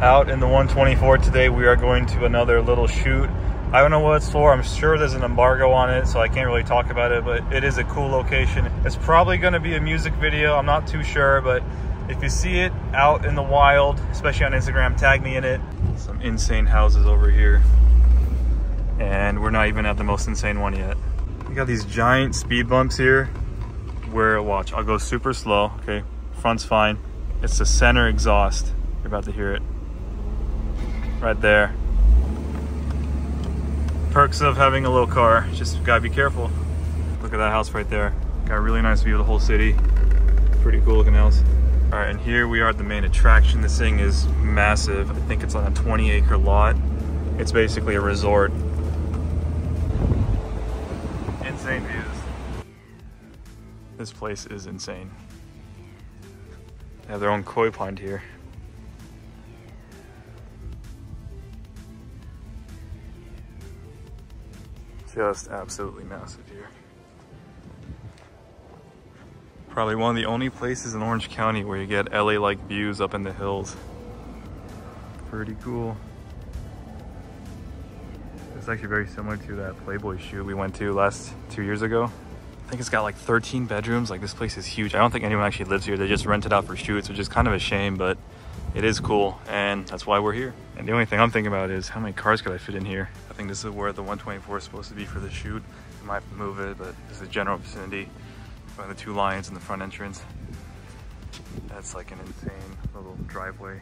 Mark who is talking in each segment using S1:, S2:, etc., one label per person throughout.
S1: Out in the 124 today, we are going to another little shoot. I don't know what it's for. I'm sure there's an embargo on it, so I can't really talk about it, but it is a cool location. It's probably going to be a music video. I'm not too sure, but if you see it out in the wild, especially on Instagram, tag me in it. Some insane houses over here. And we're not even at the most insane one yet. We got these giant speed bumps here where, watch, I'll go super slow, okay? Front's fine. It's the center exhaust. You're about to hear it. Right there. Perks of having a little car, just gotta be careful. Look at that house right there. Got a really nice view of the whole city. Pretty cool looking house. All right, and here we are at the main attraction. This thing is massive. I think it's on a 20-acre lot. It's basically a resort. Insane views. This place is insane. They have their own koi pond here. Just absolutely massive here. Probably one of the only places in Orange County where you get LA-like views up in the hills. Pretty cool. It's actually very similar to that Playboy shoot we went to last 2 years ago. I think it's got like 13 bedrooms. Like, this place is huge. I don't think anyone actually lives here. They just rent it out for shoots, which is kind of a shame, but it is cool, and that's why we're here. And the only thing I'm thinking about is how many cars could I fit in here? I think this is where the 124 is supposed to be for the shoot. I might have to move it, but this is the general vicinity. By the two lions in the front entrance. That's like an insane little driveway.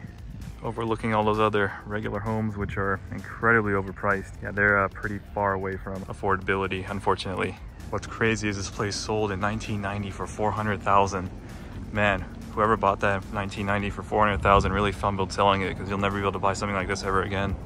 S1: Overlooking all those other regular homes, which are incredibly overpriced. Yeah, they're pretty far away from affordability, unfortunately. What's crazy is this place sold in 1990 for $400,000. Man, whoever bought that in 1990 for $400,000 really fumbled selling it, because you'll never be able to buy something like this ever again.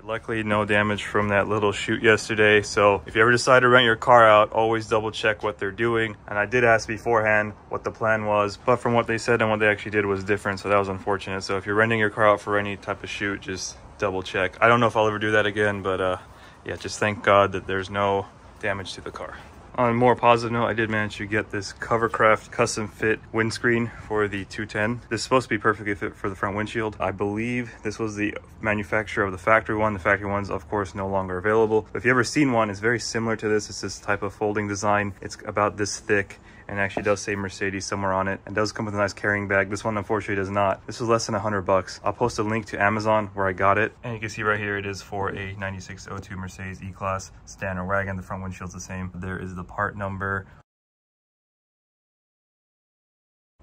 S1: Luckily, no damage from that little shoot yesterday. So if you ever decide to rent your car out, always double check what they're doing. And I did ask beforehand what the plan was, but from what they said and what they actually did was different. So that was unfortunate. So if you're renting your car out for any type of shoot, just double check. I don't know if I'll ever do that again, but yeah, just thank God that there's no damage to the car. On a more positive note, I did manage to get this Covercraft custom fit windscreen for the 210. This is supposed to be perfectly fit for the front windshield. I believe this was the manufacturer of the factory one. The factory one's of course no longer available. But if you've ever seen one, it's very similar to this. It's this type of folding design. It's about this thick and actually does say Mercedes somewhere on it, and does come with a nice carrying bag. This one unfortunately does not. This was less than $100. I'll post a link to Amazon where I got it, and you can see right here it is for a 9602 Mercedes E-Class sedan or wagon. The front windshield's the same. There is the part number.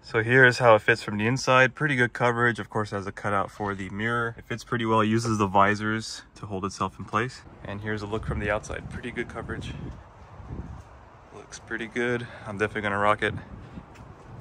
S1: So here is how it fits from the inside. Pretty good coverage. Of course, it has a cutout for the mirror. It fits pretty well. It uses the visors to hold itself in place. And here's a look from the outside. Pretty good coverage. Looks pretty good. I'm definitely gonna rock it.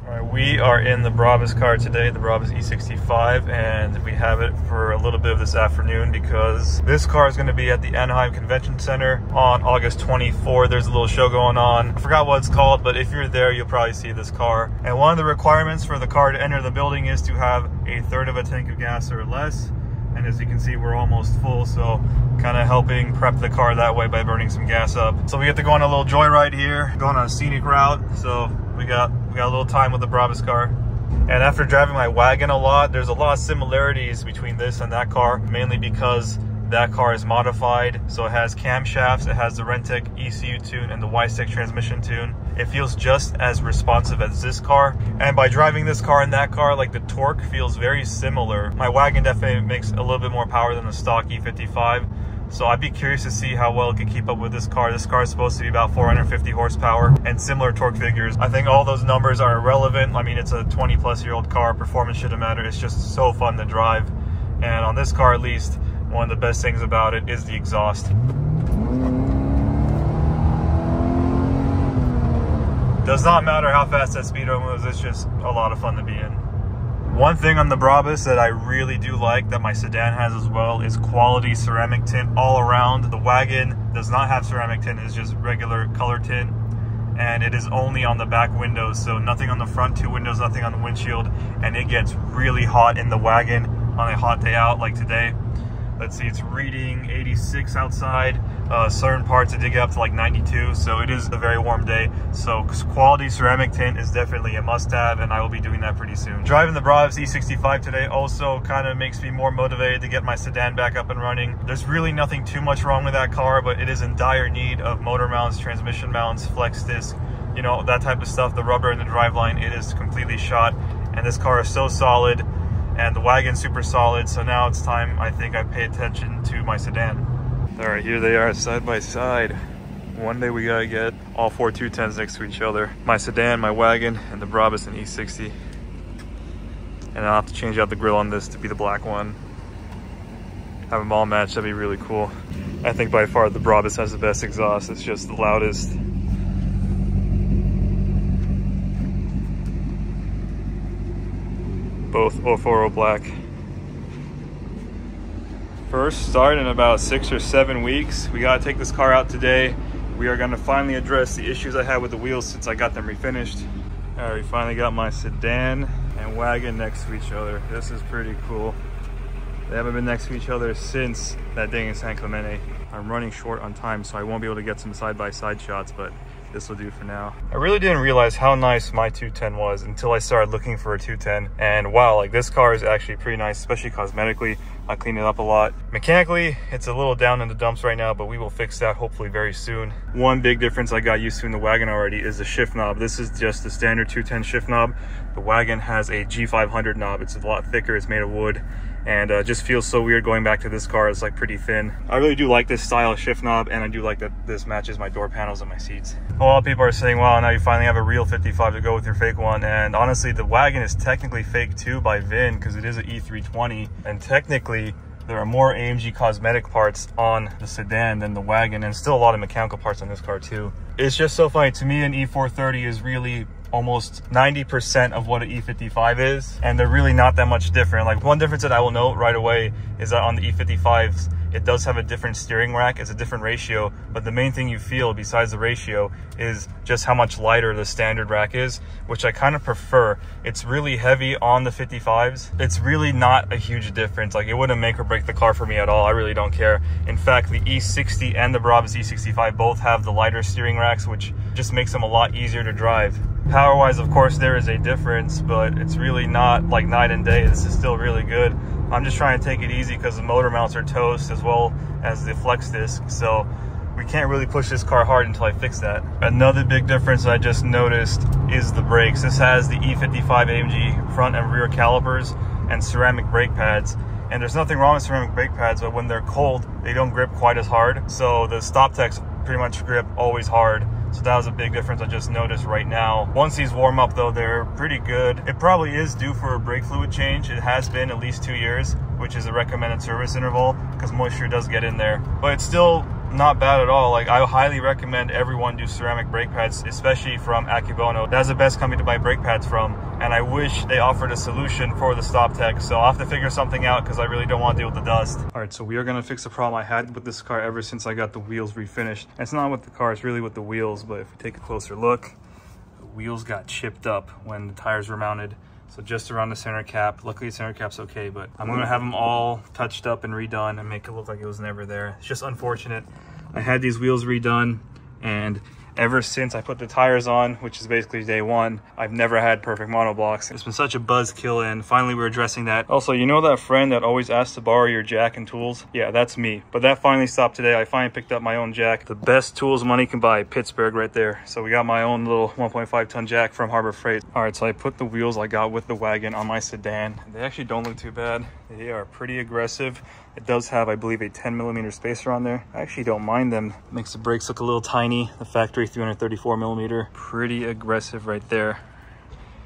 S1: All right, we are in the Brabus car today, the Brabus E65, and we have it for a little bit of this afternoon because this car is gonna be at the Anaheim Convention Center on August 24. There's a little show going on. I forgot what it's called, but if you're there, you'll probably see this car. And one of the requirements for the car to enter the building is to have a third of a tank of gas or less. And as you can see, we're almost full, so kind of helping prep the car that way by burning some gas up. So we get to go on a little joyride here, going on a scenic route. So we got a little time with the Brabus car. And after driving my wagon a lot, there's a lot of similarities between this and that car, mainly because that car is modified. So it has camshafts, it has the Rentec ECU tune and the Y6 transmission tune. It feels just as responsive as this car. And by driving this car and that car, like, the torque feels very similar. My wagon definitely makes a little bit more power than the stock E55. So I'd be curious to see how well it can keep up with this car. This car is supposed to be about 450 horsepower and similar torque figures. I think all those numbers are irrelevant. I mean, it's a 20-plus-year-old car. Performance shouldn't matter. It's just so fun to drive. And on this car, at least, one of the best things about it is the exhaust. Does not matter how fast that speedo moves. It's just a lot of fun to be in. One thing on the Brabus that I really do like, that my sedan has as well, is quality ceramic tint all around. The wagon does not have ceramic tint, it's just regular color tint. and it is only on the back windows, so nothing on the front two windows, nothing on the windshield, and it gets really hot in the Wagon on a hot day out like today. Let's see, it's reading 86 outside. Certain parts it did get up to like 92, so it is a very warm day. So quality ceramic tint is definitely a must-have, and I will be doing that pretty soon. Driving the Brabus E65 today also kind of makes me more motivated to get my sedan back up and running. There's really nothing too much wrong with that car, but it is in dire need of motor mounts, transmission mounts, flex disc, you know, that type of stuff. The rubber in the driveline, it is completely shot, and this car is so solid, and the Wagon's super solid. So now it's time, I think, I pay attention to my sedan. All right, here they are side by side. One day we gotta get all four 210s next to each other. My sedan, my Wagon, and the Brabus and E60. And I'll have to change out the grille on this to be the black one. Have them all matched, that'd be really cool. I think by far the Brabus has the best exhaust. It's just the loudest. Both 040 black. First start in about 6 or 7 weeks. We gotta take this car out today. We are gonna finally address the issues I had with the wheels since I got them refinished. All right, we finally got my sedan and Wagon next to each other. This is pretty cool. They haven't been next to each other since that day in San Clemente. I'm running short on time, so I won't be able to get some side-by-side shots, but this will do for now. I really didn't realize how nice my 210 was until I started looking for a 210. And wow, like this car is actually pretty nice, especially cosmetically. I cleaned it up a lot. Mechanically, it's a little down in the dumps right now, but we will fix that hopefully very soon. One big difference I got used to in the Wagon already is the shift knob. This is just the standard 210 shift knob. The Wagon has a G500 knob. It's a lot thicker, it's made of wood, and just feels so weird going back to this car. It's like pretty thin. I really do like this style of shift knob, and I do like that this matches my door panels and my seats. A lot of people are saying, wow, now you finally have a real 55 to go with your fake one. And honestly, the Wagon is technically fake too by VIN, because it is an E320, and technically there are more AMG cosmetic parts on the sedan than the Wagon, and still a lot of mechanical parts on this car too. It's just so funny to me. An E430 is really almost 90% of what an E55 is, and they're really not that much different. Like, one difference that I will note right away is that on the E55s, it does have a different steering rack. It's a different ratio, but the main thing you feel besides the ratio is just how much lighter the standard rack is, which I kind of prefer. It's really heavy on the 55s. It's really not a huge difference. Like, it wouldn't make or break the car for me at all. I really don't care. In fact, the E60 and the Brabus E65 both have the lighter steering racks, which just makes them a lot easier to drive. Power-wise, of course, there is a difference, but it's really not like night and day. This is still really good. I'm just trying to take it easy because the motor mounts are toast as well as the flex disc, so we can't really push this car hard until I fix that. Another big difference I just noticed is the brakes. This has the E55 AMG front and rear calipers and ceramic brake pads. And there's nothing wrong with ceramic brake pads, but when they're cold, they don't grip quite as hard. So the StopTechs pretty much grip always hard. So that was a big difference I just noticed right now. Once these warm up though, they're pretty good. It probably is due for a brake fluid change. It has been at least 2 years, which is a recommended service interval because moisture does get in there. But it's still not bad at all. Like, I highly recommend everyone do ceramic brake pads, especially from Akebono. That's the best company to buy brake pads from, and I wish they offered a solution for the StopTech. So I'll have to figure something out because I really don't want to deal with the dust. All right, so we are gonna fix a problem I had with this car ever since I got the wheels refinished. And it's not with the car, it's really with the wheels. But if we take a closer look, the wheels got chipped up when the tires were mounted. So just around the center cap. Luckily the center cap's okay, but I'm gonna have them all touched up and redone and make it look like it was never there. It's just unfortunate. I had these wheels redone, and ever since I put the tires on, which is basically day one, I've never had perfect monoblocks. It's been such a buzzkill, and finally we're addressing that. Also, you know that friend that always asks to borrow your jack and tools? Yeah, that's me. But that finally stopped today. I finally picked up my own jack. The best tools money can buy, Pittsburgh right there. So we got my own little 1.5 ton jack from Harbor Freight. All right, so I put the wheels I got with the Wagon on my sedan. They actually don't look too bad. They are pretty aggressive. It does have, I believe, a 10mm spacer on there. I actually don't mind them. Makes the brakes look a little tiny. The factory 334mm. Pretty aggressive right there.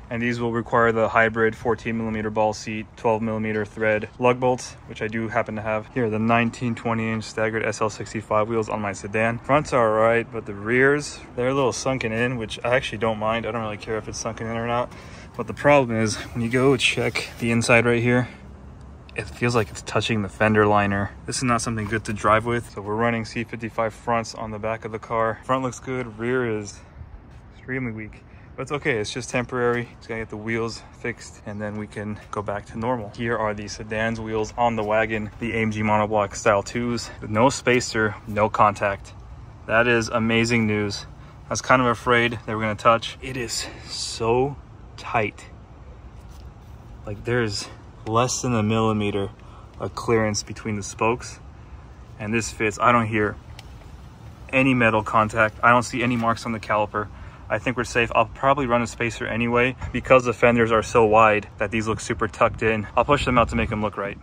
S1: And these will require the hybrid 14mm ball seat, 12mm thread lug bolts, which I do happen to have. Here are the 19-20-inch staggered SL65 wheels on my sedan. Fronts are all right, but the rears, they're a little sunken in, which I actually don't mind. I don't really care if it's sunken in or not. But the problem is, when you go check the inside right here, it feels like it's touching the fender liner. This is not something good to drive with. So we're running C55 fronts on the back of the car. Front looks good, rear is extremely weak. But it's okay, it's just temporary. Just gotta get the wheels fixed and then we can go back to normal. Here are the sedan's wheels on the Wagon, the AMG Monoblocks style 2s, with no spacer, no contact. That is amazing news. I was kind of afraid they were gonna touch. It is so tight. Like there's less than a millimeter of clearance between the spokes, and this fits. I don't hear any metal contact. I don't see any marks on the caliper. I think we're safe. I'll probably run a spacer anyway because the fenders are so wide that these look super tucked in. I'll push them out to make them look right.